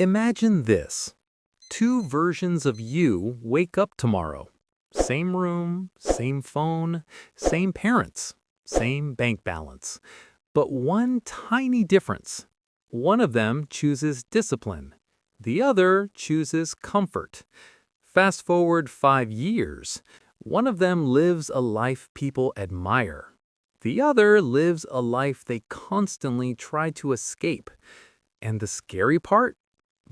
Imagine this. Two versions of you wake up tomorrow. Same room, same phone, same parents, same bank balance. But one tiny difference. One of them chooses discipline. The other chooses comfort. Fast forward 5 years. One of them lives a life people admire. The other lives a life they constantly try to escape. And the scary part?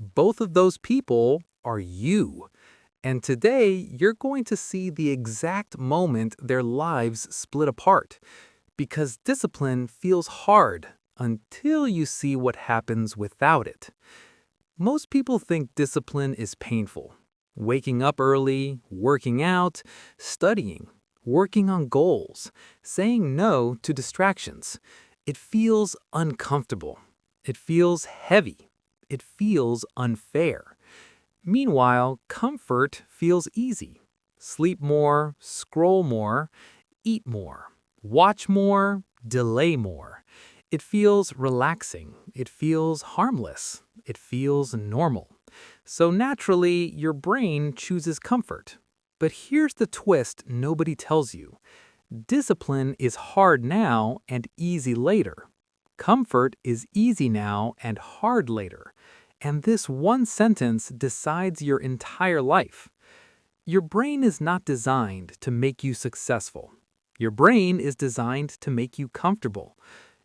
Both of those people are you. And today, you're going to see the exact moment their lives split apart. Because discipline feels hard until you see what happens without it. Most people think discipline is painful. Waking up early, working out, studying, working on goals, saying no to distractions. It feels uncomfortable. It feels heavy. It feels unfair. Meanwhile, comfort feels easy. Sleep more, scroll more, eat more, watch more, delay more. It feels relaxing. It feels harmless. It feels normal. So naturally, your brain chooses comfort. But here's the twist nobody tells you. Discipline is hard now and easy later. Comfort is easy now and hard later. And this one sentence decides your entire life. Your brain is not designed to make you successful. Your brain is designed to make you comfortable.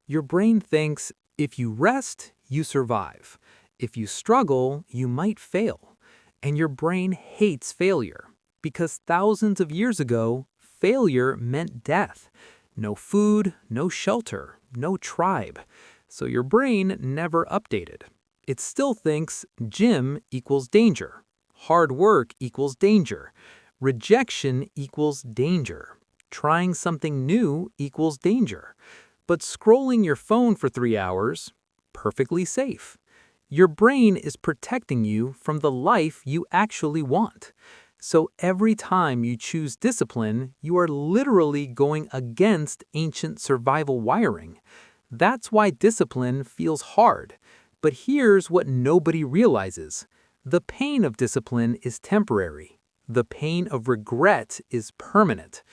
Your brain thinks, if you rest, you survive. If you struggle, you might fail. And your brain hates failure, because thousands of years ago, failure meant death. No food, no shelter, no tribe. So your brain never updated. It still thinks gym equals danger. Hard work equals danger. Rejection equals danger. Trying something new equals danger. But scrolling your phone for 3 hours, perfectly safe. Your brain is protecting you from the life you actually want. So every time you choose discipline, you are literally going against ancient survival wiring. That's why discipline feels hard. But here's what nobody realizes. The pain of discipline is temporary. The pain of regret is permanent.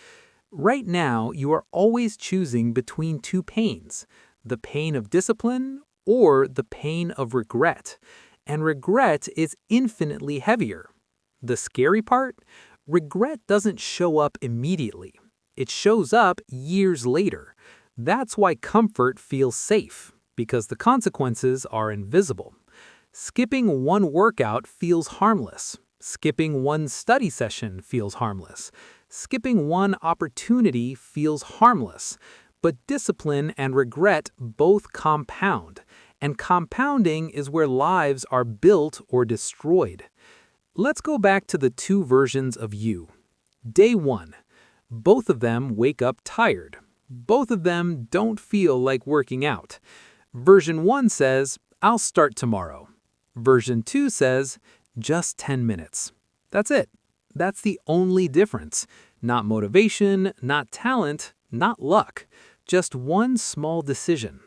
Right now, you are always choosing between two pains, the pain of discipline or the pain of regret. And regret is infinitely heavier. The scary part? Regret doesn't show up immediately. It shows up years later. That's why comfort feels safe, because the consequences are invisible. Skipping one workout feels harmless. Skipping one study session feels harmless. Skipping one opportunity feels harmless. But discipline and regret both compound. And compounding is where lives are built or destroyed. Let's go back to the two versions of you. Day 1. Both of them wake up tired. Both of them don't feel like working out. Version 1 says, I'll start tomorrow. Version 2 says, just 10 minutes. That's it. That's the only difference. Not motivation, not talent, not luck. Just one small decision.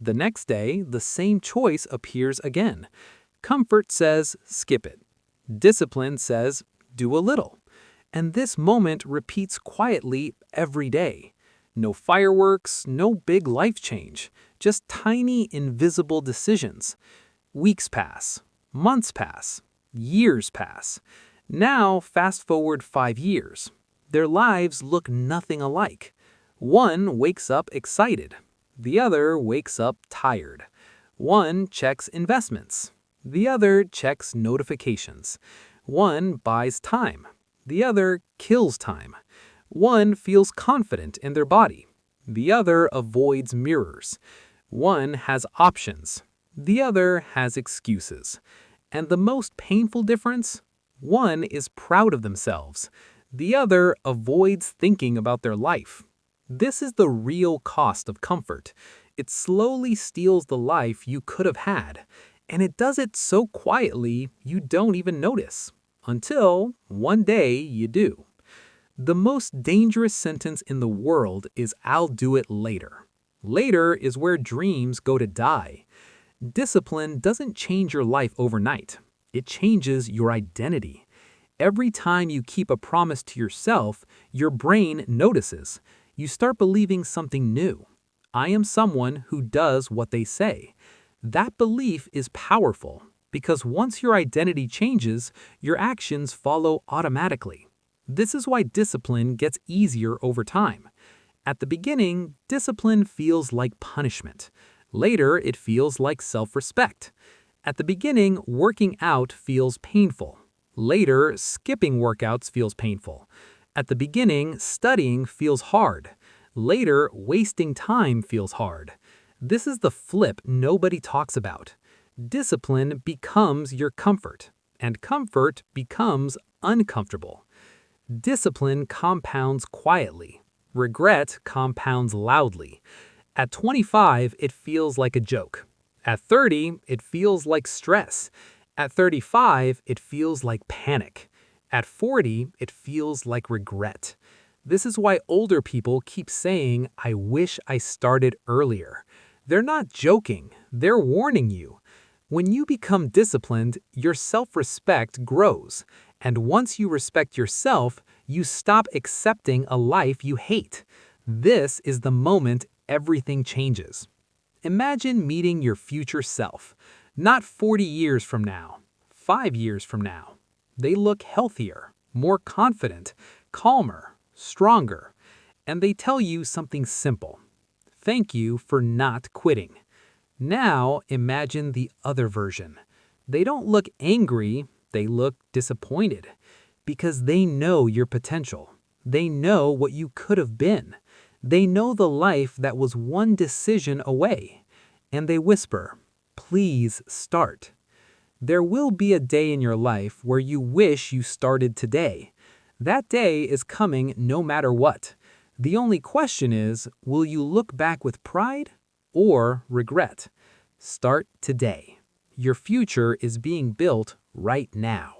The next day, the same choice appears again. Comfort says, skip it. Discipline says, do a little. And this moment repeats quietly every day. No fireworks, no big life change, just tiny invisible decisions. Weeks pass, months pass, years pass. Now fast forward 5 years. Their lives look nothing alike. One wakes up excited. The other wakes up tired. One checks investments. The other checks notifications. One buys time. The other kills time. One feels confident in their body. The other avoids mirrors. One has options. The other has excuses. And the most painful difference? One is proud of themselves. The other avoids thinking about their life. This is the real cost of comfort. It slowly steals the life you could have had. And it does it so quietly you don't even notice. Until one day you do. The most dangerous sentence in the world is I'll do it later. Later is where dreams go to die. Discipline doesn't change your life overnight. It changes your identity. Every time you keep a promise to yourself, your brain notices. You start believing something new. I am someone who does what they say. That belief is powerful because once your identity changes, your actions follow automatically. This is why discipline gets easier over time. At the beginning, discipline feels like punishment. Later, it feels like self-respect. At the beginning, working out feels painful. Later, skipping workouts feels painful. At the beginning, studying feels hard. Later, wasting time feels hard. This is the flip nobody talks about. Discipline becomes your comfort, and comfort becomes uncomfortable. Discipline compounds quietly. Regret compounds loudly. At 25, it feels like a joke. At 30, it feels like stress. At 35, it feels like panic. At 40, it feels like regret. This is why older people keep saying, "I wish I started earlier." They're not joking, they're warning you. When you become disciplined, your self-respect grows. And once you respect yourself, you stop accepting a life you hate. This is the moment everything changes. Imagine meeting your future self, not 40 years from now, 5 years from now. They look healthier, more confident, calmer, stronger, and they tell you something simple. Thank you for not quitting. Now imagine the other version. They don't look angry, they look disappointed because they know your potential. They know what you could have been. They know the life that was one decision away. And they whisper, "Please start." There will be a day in your life where you wish you started today. That day is coming no matter what. The only question is, will you look back with pride or regret? Start today. Your future is being built right now.